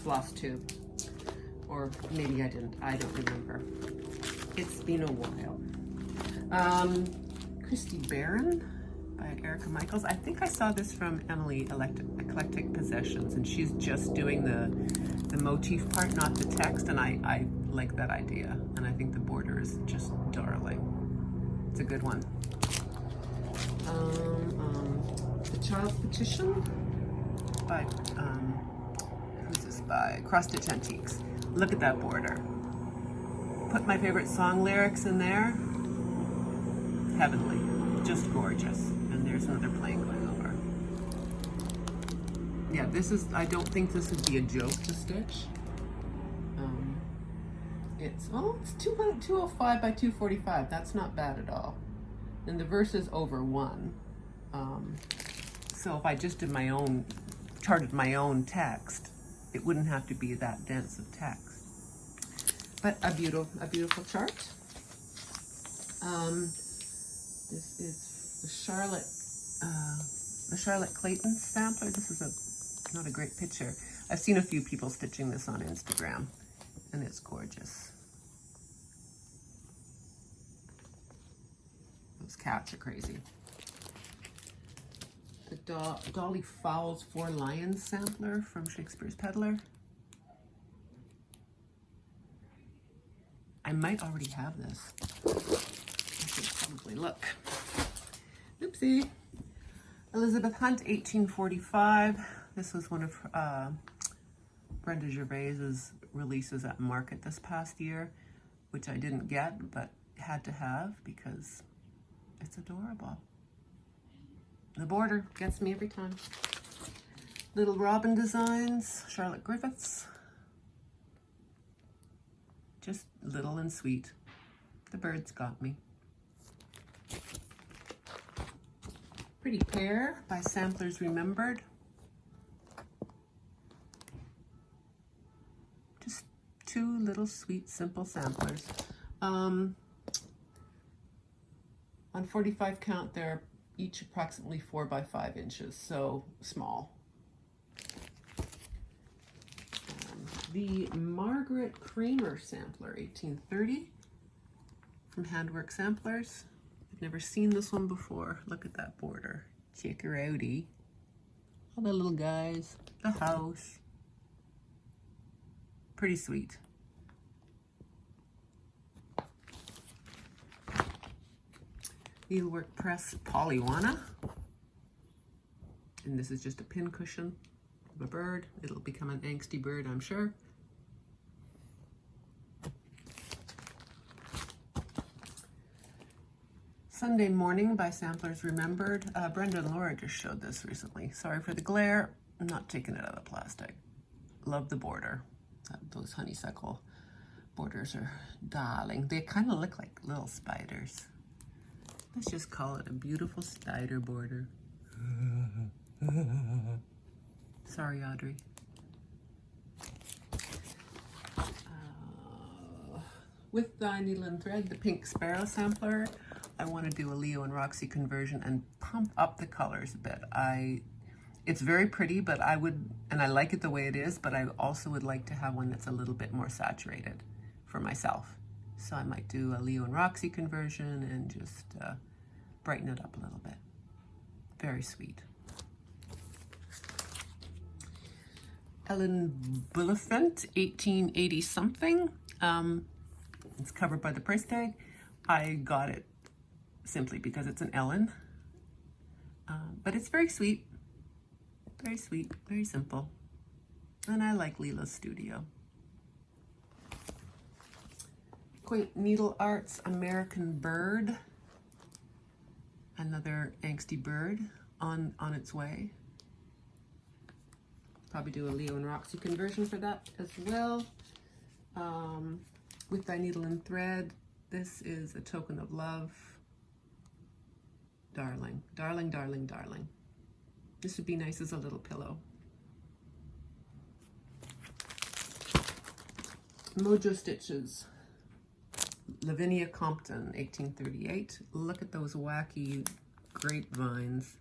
Flosstube. Or maybe I didn't. I don't remember. It's been a while. Christy Barron by Erica Michaels. I think I saw this from Emily Eclectic Possessions, and she's just doing the motif part, not the text, and I like that idea. And I think the border is just darling. It's a good one. The Child's Petition by, who's this by? Cross Stitch Antiques. Look at that border. Put my favorite song lyrics in there. Heavenly, just gorgeous. And there's another plane going over. Yeah, this is, I don't think this would be a joke to stitch. It's 205 by 245. That's not bad at all. And the verse is over 1. So if I just did my own, charted my own text, it wouldn't have to be that dense of text. But a beautiful chart. This is the Charlotte Clayton sampler. This is not a great picture. I've seen a few people stitching this on Instagram, and it's gorgeous. Those cats are crazy. The Dolly Fowles 4 Lions sampler from Shakespeare's Peddler. I might already have this. I should probably look. Oopsie. Elizabeth Hunt, 1845. This was one of Brenda Gervais's releases at market this past year, which I didn't get, but had to have because it's adorable. The border gets me every time. Little Robin Designs, Charlotte Griffiths. Just little and sweet. The birds got me. Pretty Pear by Samplers Remembered. Just 2 little sweet, simple samplers. On 45 count, they're each approximately 4 by 5 inches, so small. The Margaret Kramer sampler, 1830, from Handwork Samplers. I've never seen this one before. Look at that border. Check her outie. All the little guys, the house. Pretty sweet. Needlework Press Polywana. And this is just a pin cushion of a bird. It'll become an angsty bird, I'm sure. Sunday Morning by Samplers Remembered. Brenda and Laura just showed this recently. Sorry for the glare. I'm not taking it out of plastic. Love the border. Those honeysuckle borders are darling. They kind of look like little spiders. Let's just call it a beautiful spider border. Sorry, Audrey. With Thy Needle and Thread, the Pink Sparrow sampler, I want to do a Leo and Roxy conversion and pump up the colors a bit. It's very pretty, but I like it the way it is, but I also would like to have one that's a little bit more saturated for myself. So I might do a Leo and Roxy conversion and just brighten it up a little bit. Very sweet. Ellen Bulliphant, 1880 something. It's covered by the price tag. I got it simply because it's an Ellen. But it's very sweet, very simple. And I like Leela's Studio. Quaint Needle Arts, American Bird. Another angsty bird on its way. Probably do a Leo and Roxy conversion for that as well. With Thy Needle and Thread, this is a token of love. Darling, darling, darling, darling. This would be nice as a little pillow. Mojo Stitches. Lavinia Compton, 1838. Look at those wacky grapevines.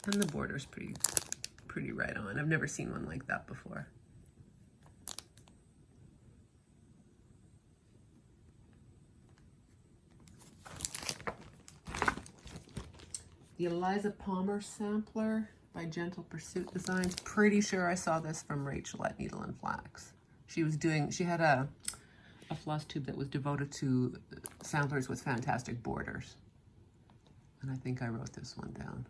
And the border's pretty right on. I've never seen one like that before. The Eliza Palmer sampler by Gentle Pursuit Designs. Pretty sure I saw this from Rachel at Needle and Flax. She had a Flosstube that was devoted to samplers with fantastic borders. And I think I wrote this one down.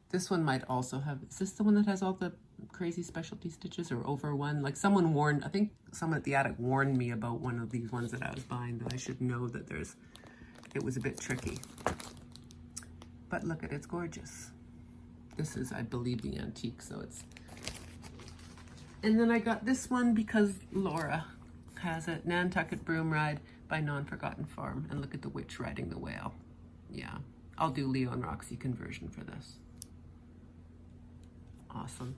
This one might also have, is this the one that has all the crazy specialty stitches or over one? Like I think someone at the attic warned me about one of these ones that I was buying, that I should know that it was a bit tricky. But look at it, it's gorgeous. This is, I believe, the antique, so it's... And then I got this one because Laura has it, Nantucket Broom Ride by Non-Forgotten Farm. And look at the witch riding the whale. Yeah, I'll do Leo and Roxy conversion for this. Awesome.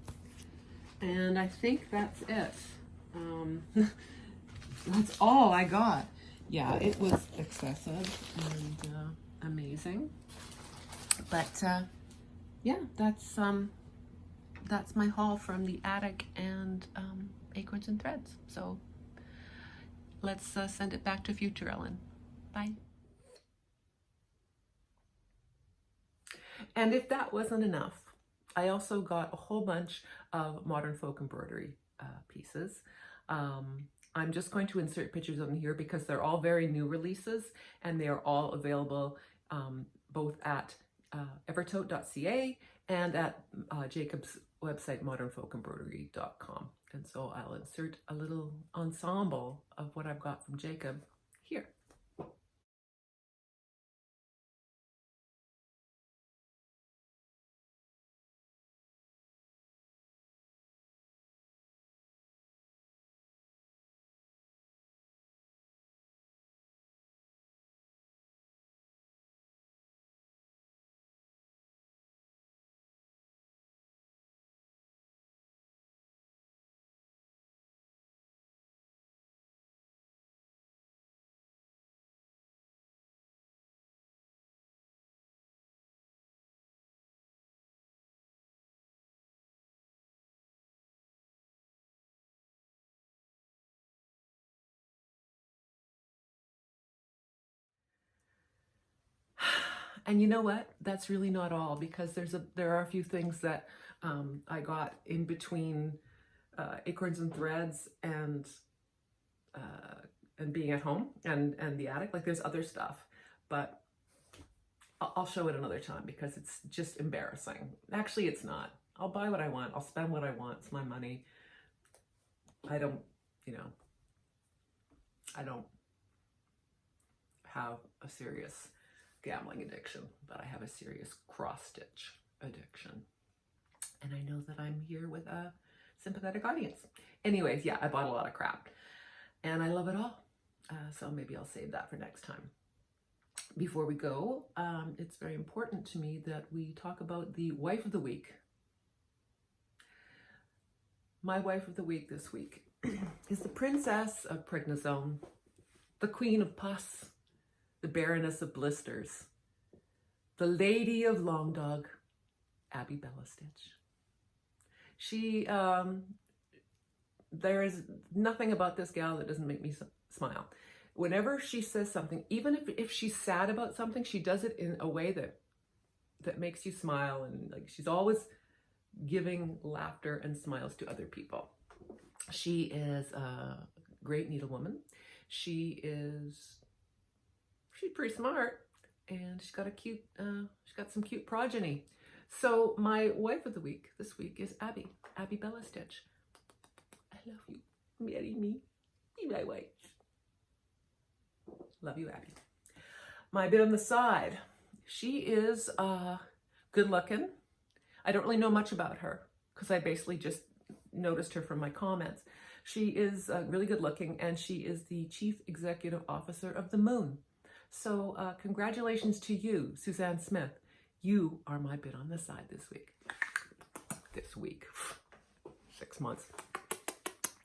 And I think that's it. That's all I got. Yeah, it was excessive and amazing. But yeah, that's my haul from the attic and Acorns and Threads. So let's send it back to future Ellen. Bye. And if that wasn't enough, I also got a whole bunch of modern folk embroidery pieces. I'm just going to insert pictures on here because they're all very new releases and they are all available both at Evertote.ca and at Jacob's website, modernfolkembroidery.com. And so I'll insert a little ensemble of what I've got from Jacob here. And you know what? That's really not all, because there are a few things that I got in between Acorns and Threads and being at home and the attic. Like there's other stuff, but I'll show it another time because it's just embarrassing. Actually, it's not. I'll buy what I want. I'll spend what I want. It's my money. I don't have a serious gambling addiction, but I have a serious cross-stitch addiction. And I know that I'm here with a sympathetic audience. Anyways, yeah, I bought a lot of crap and I love it all. So maybe I'll save that for next time. Before we go, it's very important to me that we talk about the wife of the week. My wife of the week this week is the princess of prednisone, the queen of pus, the baroness of blisters, the lady of long dog, Abby Bella Stitch. She, there is nothing about this gal that doesn't make me smile. Whenever she says something, even if she's sad about something, she does it in a way that makes you smile, and like she's always giving laughter and smiles to other people. She is a great needlewoman. She's pretty smart, and she's got some cute progeny. So my wife of the week this week is Abby Bella Stitch. I love you. Marry me. Be my wife. Love you, Abby. My bit on the side. She is good looking. I don't really know much about her because I basically just noticed her from my comments. She is really good looking, and she is the Chief Executive Officer of the Moon. So congratulations to you, Suzanne Smith. You are my bit on the side this week. 6 months.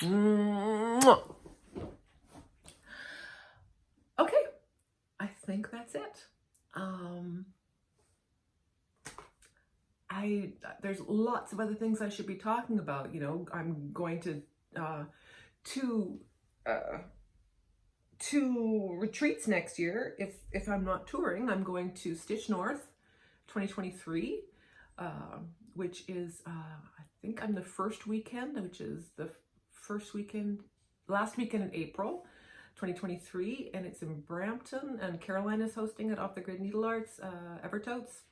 Mwah. Okay, I think that's it. There's lots of other things I should be talking about. You know, I'm going to two retreats next year. If I'm not touring, I'm going to Stitch North 2023, which is I think I'm the first weekend, which is the last weekend in April 2023, and it's in Brampton, and Caroline is hosting it off the Grid Needle Arts, Evertotes.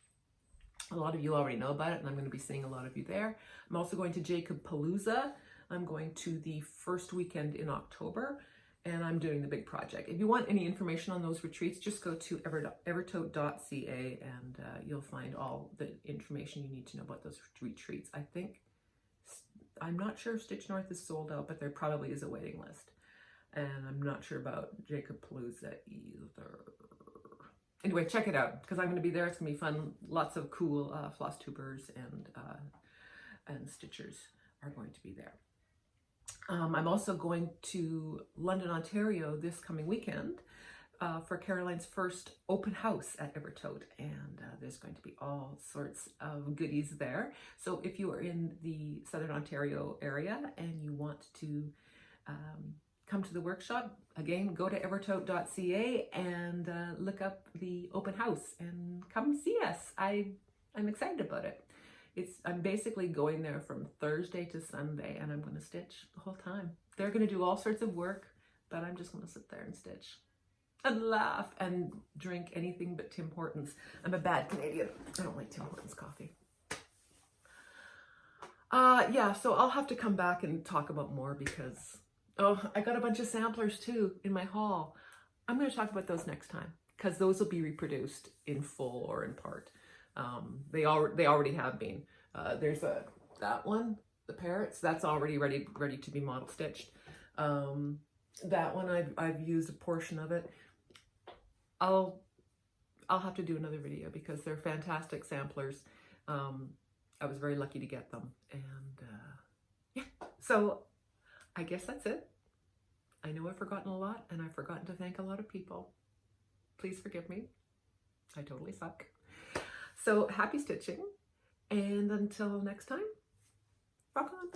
A lot of you already know about it, and I'm going to be seeing a lot of you there. I'm also going to Jacob Palooza. I'm going to the first weekend in October, and I'm doing the big project. If you want any information on those retreats, just go to evertote.ca, and you'll find all the information you need to know about those retreats. I'm not sure if Stitch North is sold out, but there probably is a waiting list. And I'm not sure about Jacob Palooza either. Anyway, check it out, because I'm going to be there. It's going to be fun. Lots of cool Flosstubers and stitchers are going to be there. I'm also going to London, Ontario this coming weekend for Caroline's first open house at Evertote, and there's going to be all sorts of goodies there. So if you are in the Southern Ontario area and you want to come to the workshop, again, go to evertote.ca and look up the open house and come see us. I'm excited about it. I'm basically going there from Thursday to Sunday, and I'm going to stitch the whole time. They're going to do all sorts of work, but I'm just going to sit there and stitch and laugh and drink anything but Tim Hortons. I'm a bad Canadian. I don't like Tim Hortons coffee. Yeah, so I'll have to come back and talk about more because, I got a bunch of samplers too in my haul. I'm going to talk about those next time because those will be reproduced in full or in part. They already have been. There's that one, the parrots, that's already ready to be model stitched. That one I've used a portion of it. I'll have to do another video because they're fantastic samplers. I was very lucky to get them, and yeah. So I guess that's it. I know I've forgotten a lot, and I've forgotten to thank a lot of people. Please forgive me. I totally suck. So happy stitching, and until next time, rock on.